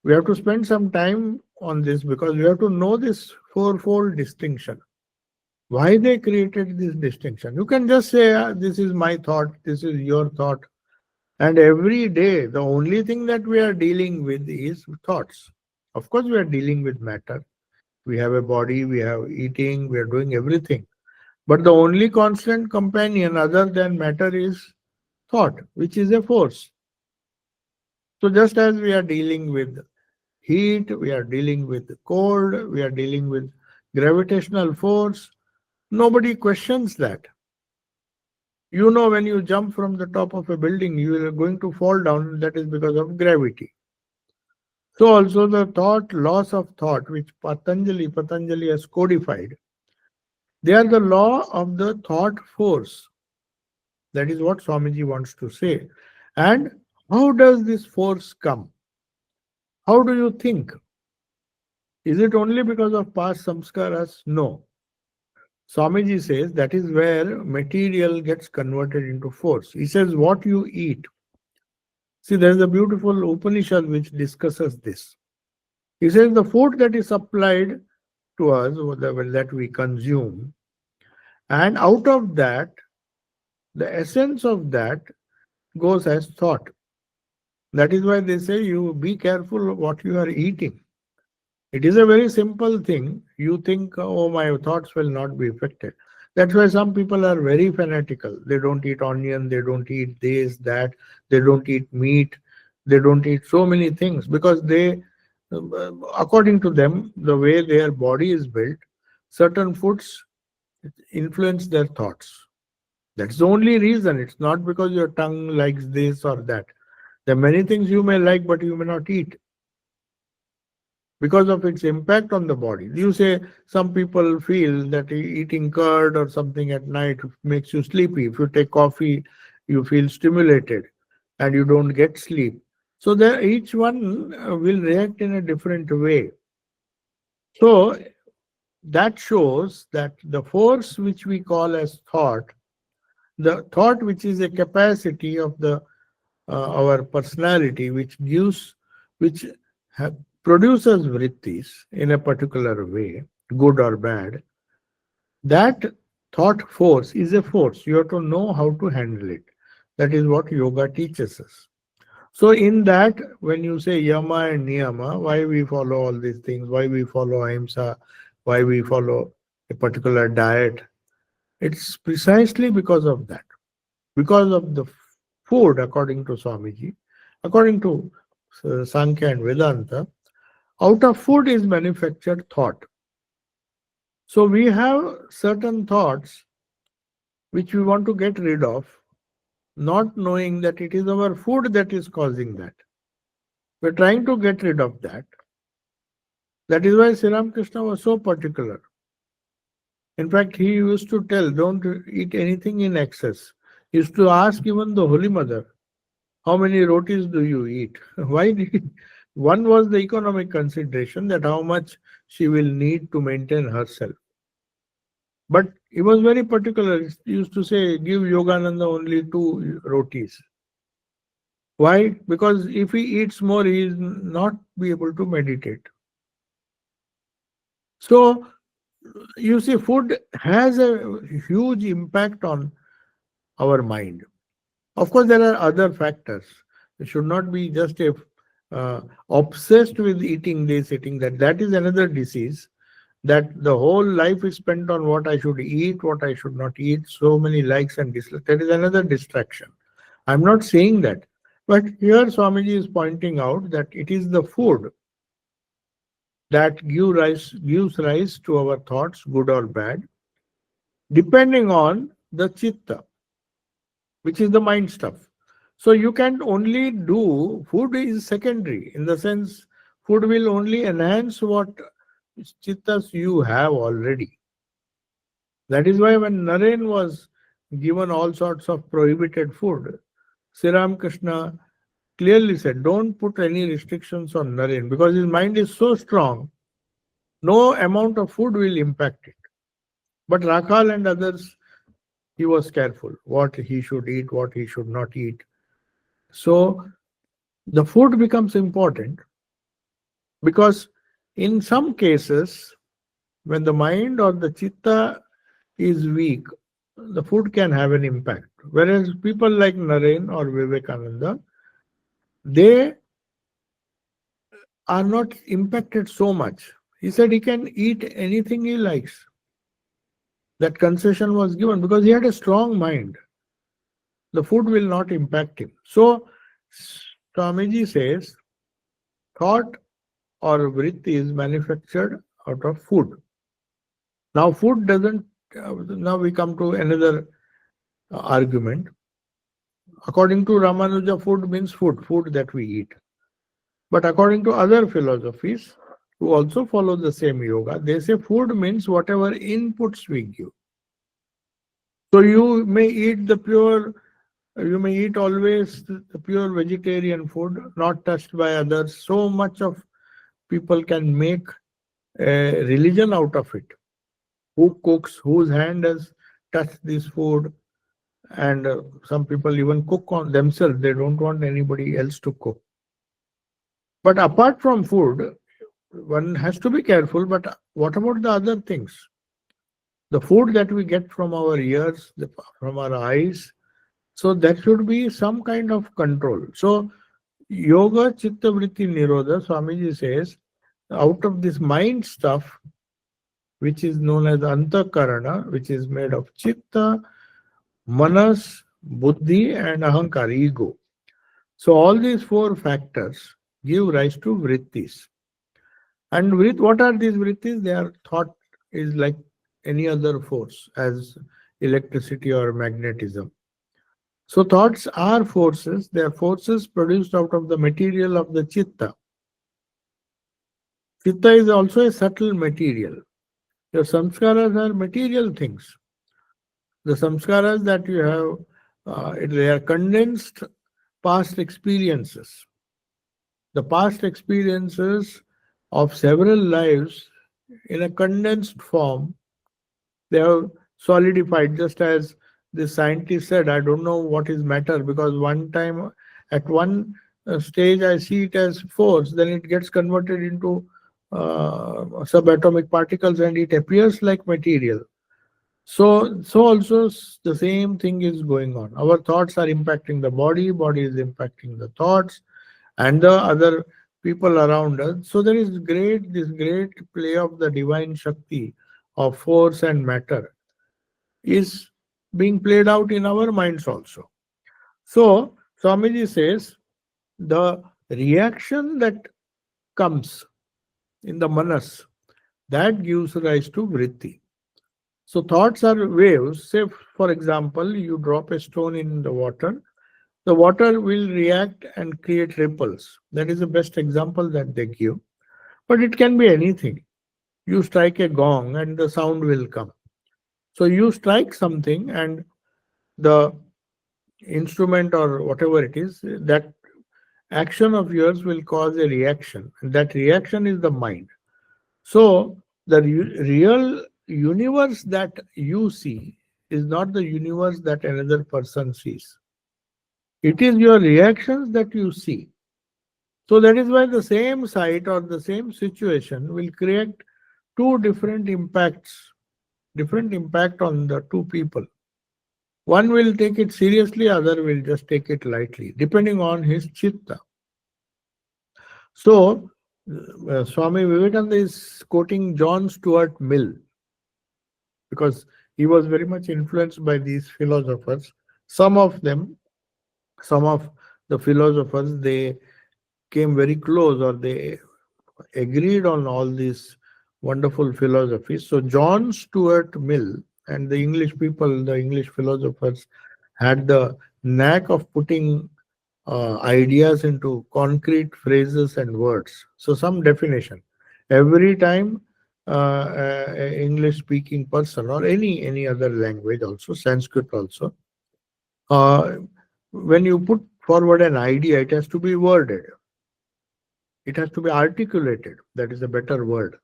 S2: We have to spend some time on this because we have to know this fourfold distinction. Why they created this distinction? You can just say, "Ah, this is my thought, this is your thought." And every day, the only thing that we are dealing with is thoughts. Of course, we are dealing with matter. We have a body, we have eating, we are doing everything. But the only constant companion other than matter is thought, which is a force. So just as we are dealing with heat, we are dealing with cold, we are dealing with gravitational force, nobody questions that. You know, when you jump from the top of a building, you are going to fall down, that is because of gravity. So also the thought, laws of thought, which Patanjali has codified, they are the law of the thought force. That is what Swamiji wants to say. And how does this force come? How do you think? Is it only because of past samskaras? No. Swamiji says that is where material gets converted into force. He says what you eat. See, there is a beautiful Upanishad which discusses this. He says the food that is supplied to us, or that we consume, and out of that, the essence of that goes as thought. That is why they say you be careful of what you are eating. It is a very simple thing. You think, oh, my thoughts will not be affected. That's why some people are very fanatical. They don't eat onion, they don't eat this, that, they don't eat meat, they don't eat so many things because they, according to them, the way their body is built, certain foods influence their thoughts. That's the only reason. It's not because your tongue likes this or that. There are many things you may like, but you may not eat because of its impact on the body. You say some people feel that eating curd or something at night makes you sleepy. If you take coffee, you feel stimulated and you don't get sleep. So there, each one will react in a different way. So that shows that the force which we call as thought, the thought which is a capacity of the our personality, which ha- produces vrittis in a particular way, good or bad, that thought force is a force. You have to know how to handle it. That is what yoga teaches us. So in that, when you say yama and niyama, why we follow all these things, why we follow ahimsa, why we follow a particular diet, it's precisely because of that. Because of the food, according to Swamiji, according to Sankhya and Vedanta, out of food is manufactured thought. So we have certain thoughts which we want to get rid of, not knowing that it is our food that is causing that. We're trying to get rid of that. That is why Sri Ramakrishna was so particular. In fact, he used to tell, don't eat anything in excess. He used to ask even the Holy Mother, how many rotis do you eat? Why did he? One was the economic consideration that how much she will need to maintain herself. But he was very particular. He used to say, give Yogananda only 2 rotis. Why? Because if he eats more, he will not be able to meditate. So, you see, food has a huge impact on our mind. Of course, there are other factors. It should not be just a obsessed with eating this, eating that. That is another disease. that the whole life is spent on what I should eat, what I should not eat, so many likes and dislikes. That is another distraction. I'm not saying that. But here Swamiji is pointing out that it is the food that gives rise to our thoughts, good or bad, depending on the chitta, which is the mind stuff. So you can only do, food is secondary in the sense food will only enhance what chittas you have already. That is why when Naren was given all sorts of prohibited food, Sri Krishna clearly said, don't put any restrictions on Naren because his mind is so strong, no amount of food will impact it. But Rakhal and others, he was careful what he should eat, what he should not eat. So the food becomes important because in some cases, when the mind or the chitta is weak, the food can have an impact. Whereas people like Naren or Vivekananda, they are not impacted so much. He said he can eat anything he likes. That concession was given because he had a strong mind. The food will not impact him. So, Swamiji says, thought or vritti is manufactured out of food. Now, food doesn't, now we come to another argument. According to Ramanuja, food means food that we eat. But according to other philosophies, who also follow the same yoga, they say food means whatever inputs we give. So you may eat always the pure vegetarian food, not touched by others. So much of people can make a religion out of it. Who cooks, whose hand has touched this food, and some people even cook on themselves. They don't want anybody else to cook. But apart from food, one has to be careful. But what about the other things? The food that we get from our ears, from our eyes, so that should be some kind of control. So yoga chitta vritti nirodha, Swamiji says, out of this mind stuff, which is known as antakarana, which is made of chitta, manas, buddhi, and ahankar, ego. So all these four factors give rise to vrittis. And what are these vrittis? They are thought is like any other force, as electricity or magnetism. So thoughts are forces. They are forces produced out of the material of the chitta. Chitta is also a subtle material. Your samskaras are material things. The samskaras that you have, they are condensed past experiences. The past experiences of several lives in a condensed form, they have solidified, just as the scientist said, I don't know what is matter because one time at one stage I see it as force, then it gets converted into subatomic particles and it appears like material. So also the same thing is going on. Our thoughts are impacting the body, body is impacting the thoughts and the other people around us. So there is this great play of the divine Shakti of force and matter is being played out in our minds also. So Swamiji says the reaction that comes in the manas, that gives rise to vritti. So thoughts are waves. Say, for example, you drop a stone in the water will react and create ripples. That is the best example that they give. But it can be anything. You strike a gong and the sound will come. So you strike something and the instrument or whatever it is, that action of yours will cause a reaction. And that reaction is the mind. So the real universe that you see is not the universe that another person sees. It is your reactions that you see. So that is why the same site or the same situation will create two different impacts, different impact on the two people. One will take it seriously, other will just take it lightly, depending on his chitta. So Swami Vivekananda is quoting John Stuart Mill because he was very much influenced by these philosophers. Some of them, some of the philosophers, they came very close or they agreed on all these wonderful philosophies. So John Stuart Mill and the English people, the English philosophers, had the knack of putting ideas into concrete phrases and words. So some definition. Every time English speaking person or any other language also, Sanskrit also, uh, when you put forward an idea, it has to be worded. It has to be articulated. That is a better word.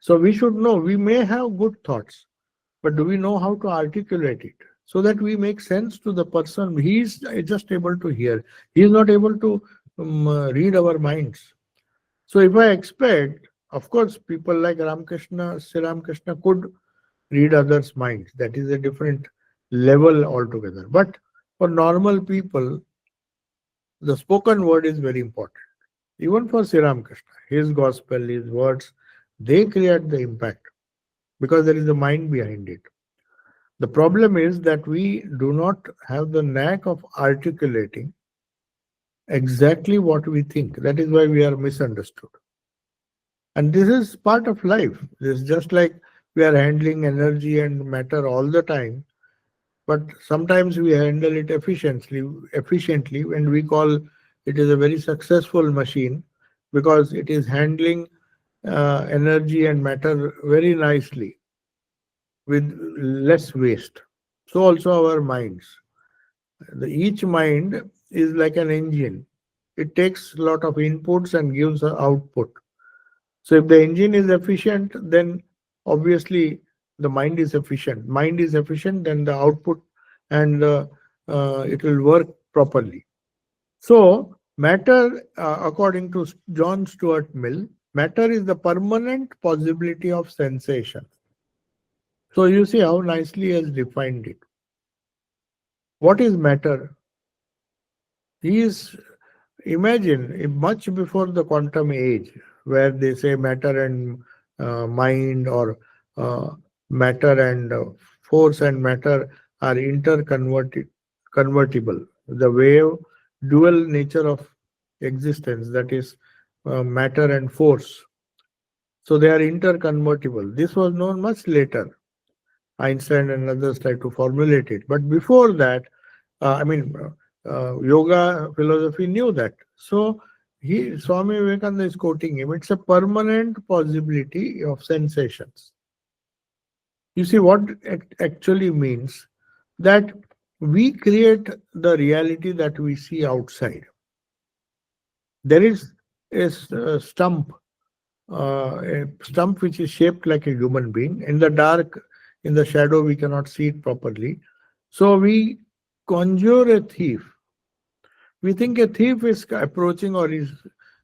S2: So we should know, we may have good thoughts, but do we know how to articulate it so that we make sense to the person? He is just able to hear. He is not able to read our minds. So if I expect, of course, people like Ramakrishna, Sri Ramakrishna could read others' minds. That is a different level altogether. But for normal people, the spoken word is very important. Even for Sri Ramakrishna, his gospel, his words, they create the impact because there is a mind behind it. The problem is that we do not have the knack of articulating exactly what we think. That is why we are misunderstood. And this is part of life. This is just like we are handling energy and matter all the time, but sometimes we handle it efficiently, and we call it is a very successful machine because it is handling energy and matter very nicely with less waste. So also our minds. Each mind is like an engine. It takes a lot of inputs and gives an output. So if the engine is efficient, then obviously the mind is efficient. Mind is efficient, then the output and it will work properly. So matter, according to John Stuart Mill, matter is the permanent possibility of sensation. So you see how nicely he has defined it. What is matter? He is, imagine, much before the quantum age, where they say matter and mind, or uh, matter and force and matter are convertible. The wave dual nature of existence, that is matter and force. So they are interconvertible. This was known much later. Einstein and others tried to formulate it. But before that, yoga philosophy knew that. So Swami Vivekananda is quoting him. It's a permanent possibility of sensations. You see what it actually means, that we create the reality that we see outside. There is a stump which is shaped like a human being. In the dark, in the shadow, we cannot see it properly. So we conjure a thief. We think a thief is approaching or is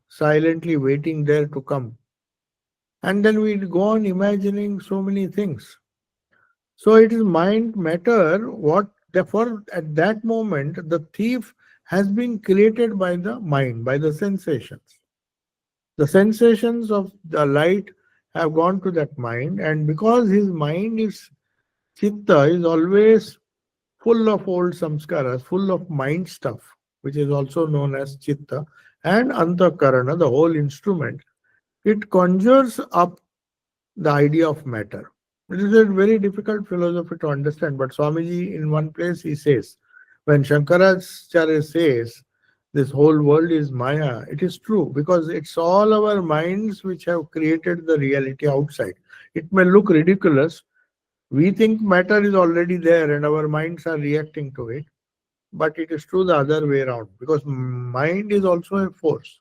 S2: silently waiting there to come. And then we go on imagining so many things. So it is mind matter what, therefore at that moment the thief has been created by the mind, by the sensations. The sensations of the light have gone to that mind, and because his mind is chitta, is always full of old samskaras, full of mind stuff, which is also known as chitta, and antakarana, the whole instrument, it conjures up the idea of matter. It is a very difficult philosophy to understand, but Swamiji in one place he says, when Shankaracharya says this whole world is Maya, it is true because it's all our minds which have created the reality outside. It may look ridiculous. We think matter is already there and our minds are reacting to it, but it is true the other way around because mind is also a force,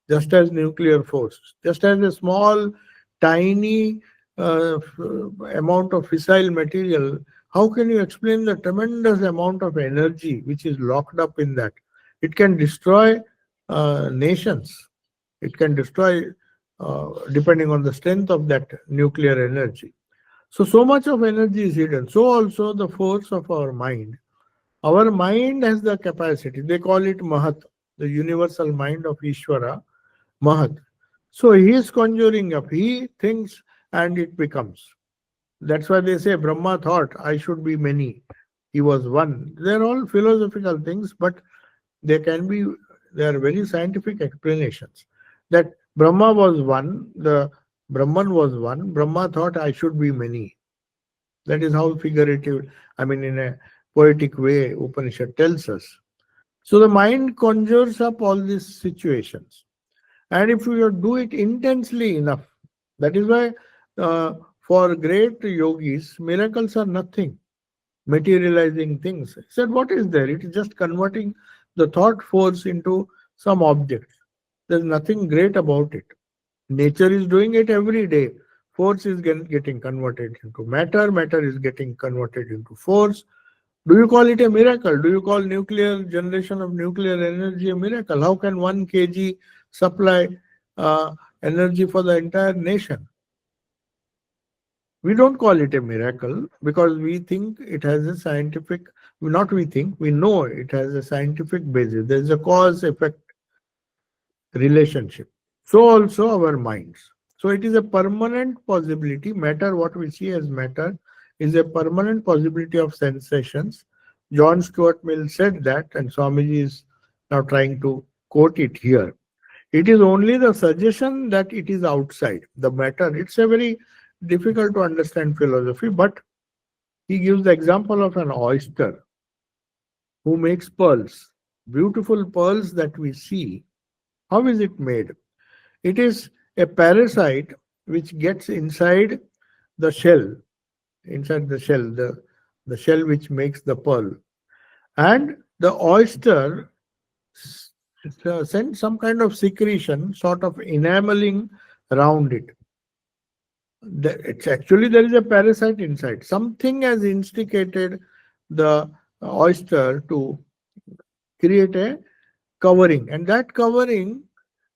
S2: just as nuclear force, just as a small tiny amount of fissile material. How can you explain the tremendous amount of energy which is locked up in that? It can destroy nations. It can destroy depending on the strength of that nuclear energy. So much of energy is hidden. So also the force of our mind. Our mind has the capacity. They call it Mahat, the universal mind of Ishvara, Mahat. So he is conjuring up. He thinks and it becomes. That's why they say Brahma thought I should be many. He was one. They're all philosophical things, but they can be, they are very scientific explanations. That Brahma was one, the Brahman was one, Brahma thought I should be many. That is how figurative, I mean, in a poetic way, Upanishad tells us. So the mind conjures up all these situations. And if you do it intensely enough, that is why for great yogis, miracles are nothing, materializing things. He said, what is there? It is just converting the thought force into some object. There's nothing great about it. Nature is doing it every day. Force is getting converted into matter, matter is getting converted into force. Do you call it a miracle? Do you call nuclear generation of nuclear energy a miracle? How can 1 kg supply energy for the entire nation? We don't call it a miracle because we think it has a scientific, not we think, we know it has a scientific basis. There is a cause effect relationship. So also our minds. So it is a permanent possibility. Matter, what we see as matter, is a permanent possibility of sensations. John Stuart Mill said that, and Swamiji is now trying to quote it here. It is only the suggestion that it is outside the matter. It's a very difficult to understand philosophy, but he gives the example of an oyster who makes pearls. Beautiful pearls that we see. How is it made? It is a parasite which gets the shell, inside the shell which makes the pearl. And the oyster sends some kind of secretion, sort of enameling around it. It's actually there is a parasite inside. Something has instigated the oyster to create a covering, and that covering,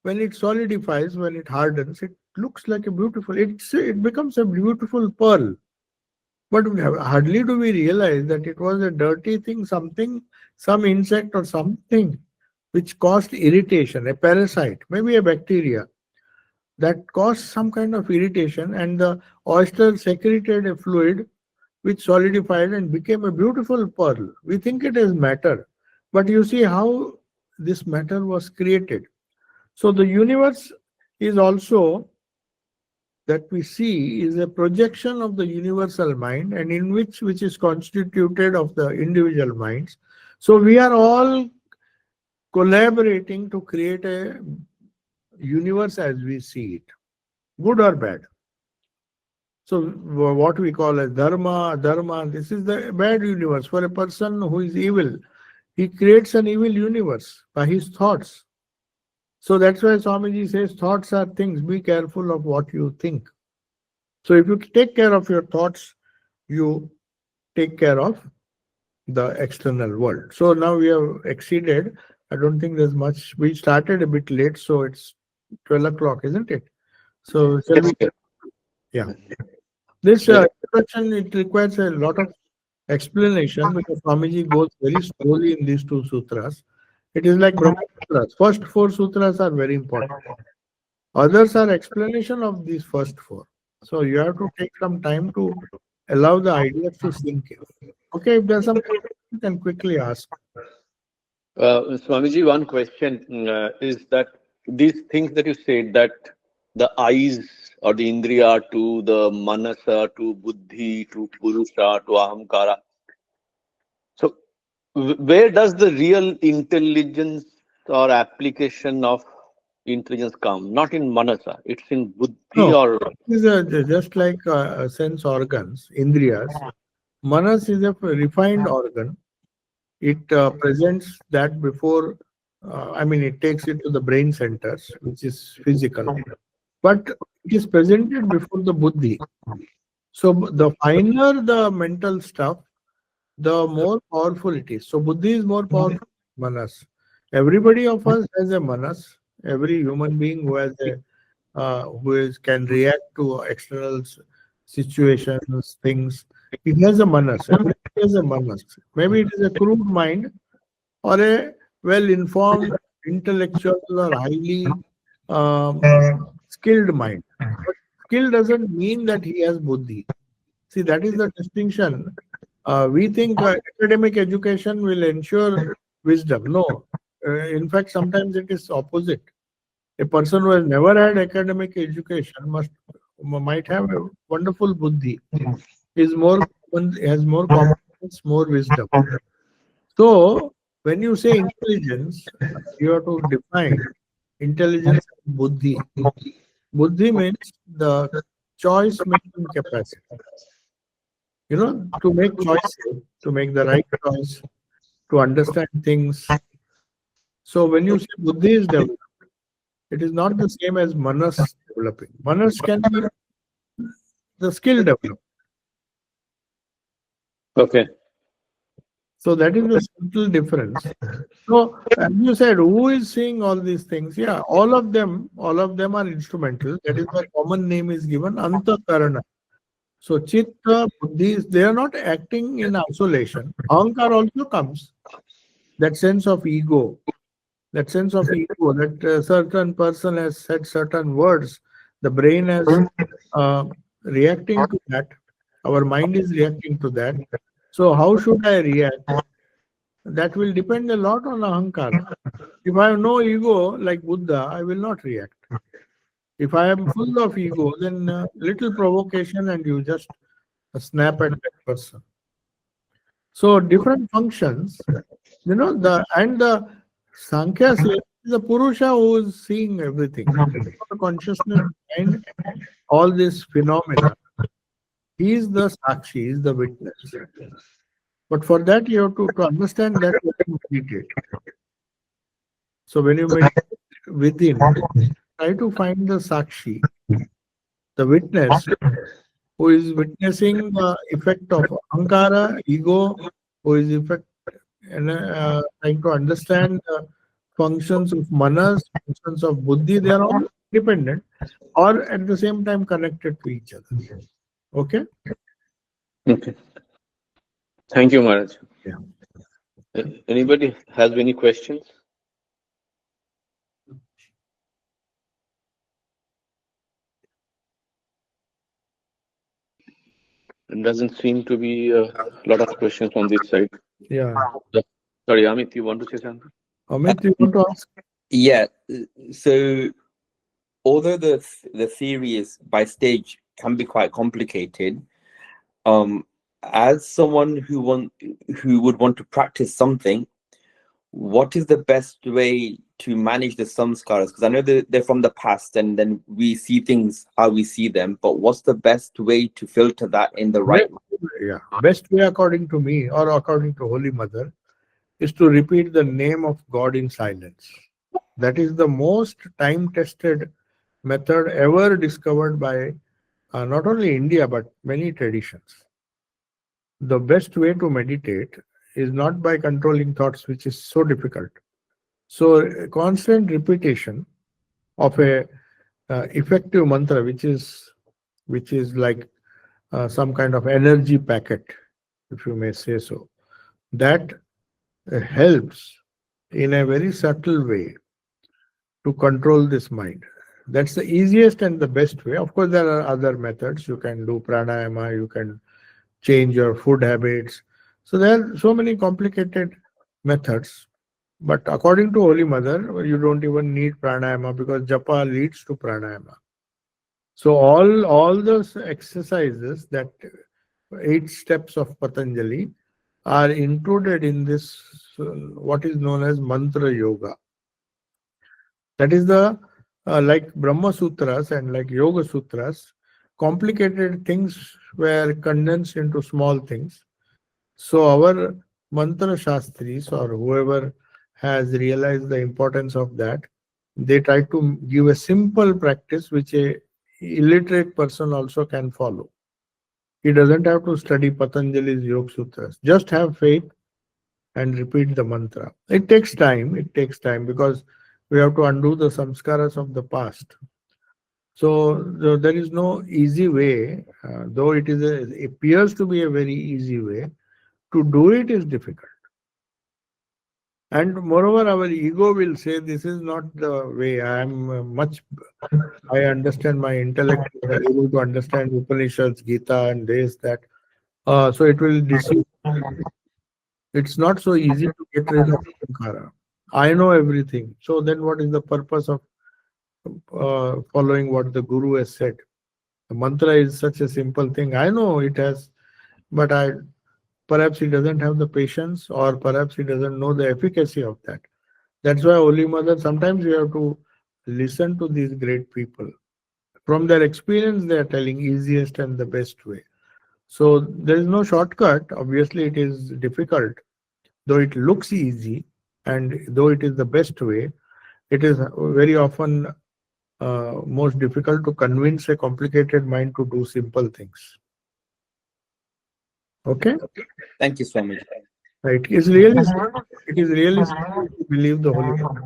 S2: when it solidifies, when it hardens, it looks like a beautiful. It becomes a beautiful pearl. But hardly do we realize that it was a dirty thing, something, some insect or something which caused irritation, a parasite, maybe a bacteria that caused some kind of irritation, and the oyster secreted a fluid which solidified and became a beautiful pearl. We think it is matter, but you see how this matter was created. So the universe is also, that we see, is a projection of the universal mind, and in which is constituted of the individual minds. So we are all collaborating to create a universe as we see it, good or bad. So what we call as dharma, this is the bad universe. For a person who is evil, he creates an evil universe by his thoughts. So that's why Swamiji says thoughts are things. Be careful of what you think. So if you take care of your thoughts, you take care of the external world. So now we have exceeded. I don't think there's much. We started a bit late, so it's 12 o'clock, isn't it? So shall we? Yeah. This introduction, it requires a lot of explanation because Swamiji goes very slowly in these two sutras. It is like Brahma Sutras. First four sutras are very important. Others are explanation of these first four. So you have to take some time to allow the ideas to sink in. Okay, if there's some question, you can quickly ask.
S1: Swamiji, one question is that these things that you said, that the eyes or the indriya to the manasa to buddhi to purusha to ahamkara. So where does the real intelligence or application of intelligence come? Not in manasa, it's in buddhi.
S2: No,
S1: or
S2: it is just like sense organs, indriyas. Manas is a refined organ. It presents that before, it takes it to the brain centers, which is physical, but it is presented before the buddhi. So the finer the mental stuff, the more powerful it is. So buddhi is more powerful than manas. Everybody of us has a manas. Every human being who has a can react to external situations, things. It has a manas. Everybody has a manas. Maybe it is a crude mind or a well-informed, intellectual or highly um, skilled mind. But skill doesn't mean that he has buddhi. See, that is the distinction. We think academic education will ensure wisdom. No. In fact, sometimes it is opposite. A person who has never had academic education might have a wonderful buddhi. Is more has more competence, more wisdom. So when you say intelligence, you have to define intelligence and buddhi. Buddhi means the choice making capacity. To make choices, to make the right choice, to understand things. So when you say buddhi is developed, it is not the same as manas developing. Manas can be the skill developed.
S1: Okay.
S2: So that is the subtle difference. So as you said, who is seeing all these things? Yeah, all of them are instrumental. That is why common name is given Antakarana. So Chitta, Buddhi, they are not acting in isolation. Ahankar also comes. That sense of ego, that a certain person has said certain words, the brain is reacting to that, our mind is reacting to that. So how should I react? That will depend a lot on ahankara. If I have no ego like Buddha, I will not react. If I am full of ego, then little provocation and you just snap at that person. So different functions, the Sankhya says the Purusha who is seeing everything. The consciousness behind all this phenomena. He is the Sakshi, he is the witness. But for that you have to understand that you have to meditate. So when you meditate within, try to find the Sakshi, the witness who is witnessing the effect of Ahankara, ego, who is trying to understand the functions of manas, functions of buddhi. They are all dependent or at the same time connected to each other. Okay?
S1: Okay. Thank you, Maharaj.
S2: Yeah.
S1: Anybody has any questions? It doesn't seem to be a lot of questions on this side.
S2: Yeah.
S1: Sorry, Amit, you want to say something?
S2: Amit, you want to ask?
S3: Yeah. So although the theory is by stage can be quite complicated, as someone who would want to practice something, what is the best way to manage the samskaras? Because I know they're from the past and then we see things how we see them, but what's the best way to filter that in the right way?
S2: Yeah. Best way according to me or according to Holy Mother is to repeat the name of God in silence. That is the most time-tested method ever discovered by not only India but many traditions. The best way to meditate is not by controlling thoughts, which is so difficult. So constant repetition of a effective mantra, which is like some kind of energy packet, if you may say so, that helps in a very subtle way to control this mind. That's the easiest and the best way. Of course, there are other methods. You can do pranayama, you can change your food habits. So there are so many complicated methods. But according to Holy Mother, you don't even need pranayama because japa leads to pranayama. So all those exercises, that 8 steps of Patanjali, are included in this what is known as mantra yoga. That is the like Brahma Sutras and like Yoga Sutras, complicated things were condensed into small things. So our mantra shastris or whoever has realized the importance of that, they try to give a simple practice which a illiterate person also can follow. He doesn't have to study Patanjali's Yoga Sutras. Just have faith and repeat the mantra. It takes time. It takes time because we have to undo the samskaras of the past. So there is no easy way, though it appears to be a very easy way. To do it is difficult. And moreover, our ego will say, this is not the way. I understand my intellect, I am able to understand Upanishads, Gita, and this, that. So it will deceive. It's not so easy to get rid of Ahankara. I know everything. So then what is the purpose of following what the Guru has said? The mantra is such a simple thing. I know it has, but perhaps he doesn't have the patience, or perhaps he doesn't know the efficacy of that. That's why, Holy Mother, sometimes we have to listen to these great people. From their experience, they are telling easiest and the best way. So there is no shortcut. Obviously, it is difficult, though it looks easy, and though it is the best way, it is very often most difficult to convince a complicated mind to do simple things. Okay?
S3: Thank you, Swamiji.
S2: It is really simple to believe the Holy Mother,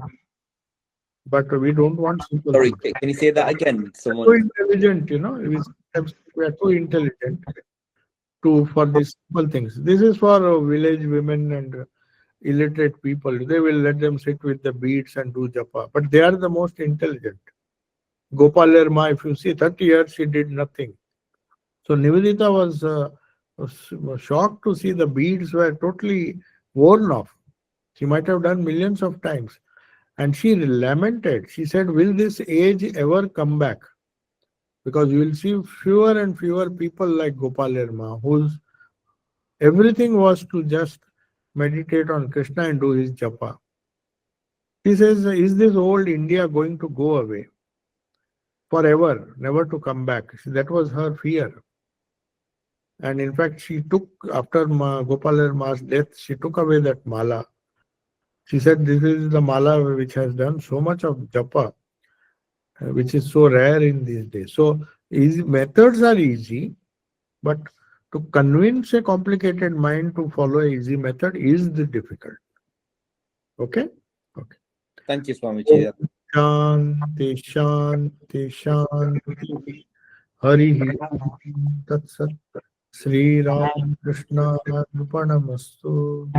S2: but we don't want simple
S3: Sorry,
S2: things.
S3: can you say that again?
S2: So
S3: Someone.
S2: intelligent, we are too intelligent for these simple things. This is for village women and illiterate people. They will let them sit with the beads and do japa, but they are the most intelligent. Gopaler Ma, if you see, 30 years she did nothing. So Nivedita was shocked to see the beads were totally worn off. She might have done millions of times. And she lamented. She said, will this age ever come back? Because you will see fewer and fewer people like Gopal Erma, whose everything was to just meditate on Krishna and do his japa. He says, is this old India going to go away forever, never to come back? That was her fear. And in fact, she took, after Gopal Erma's death, she took away that mala. She said, this is the mala which has done so much of japa, which is so rare in these days. So methods are easy, but to convince a complicated mind to follow an easy method is the difficult. Okay? Okay.
S3: Thank you, Swamiji.
S2: Shanti, Shanti, Shanti. Hari Tat Sat. Sri Ram Krishna Arpanamastu.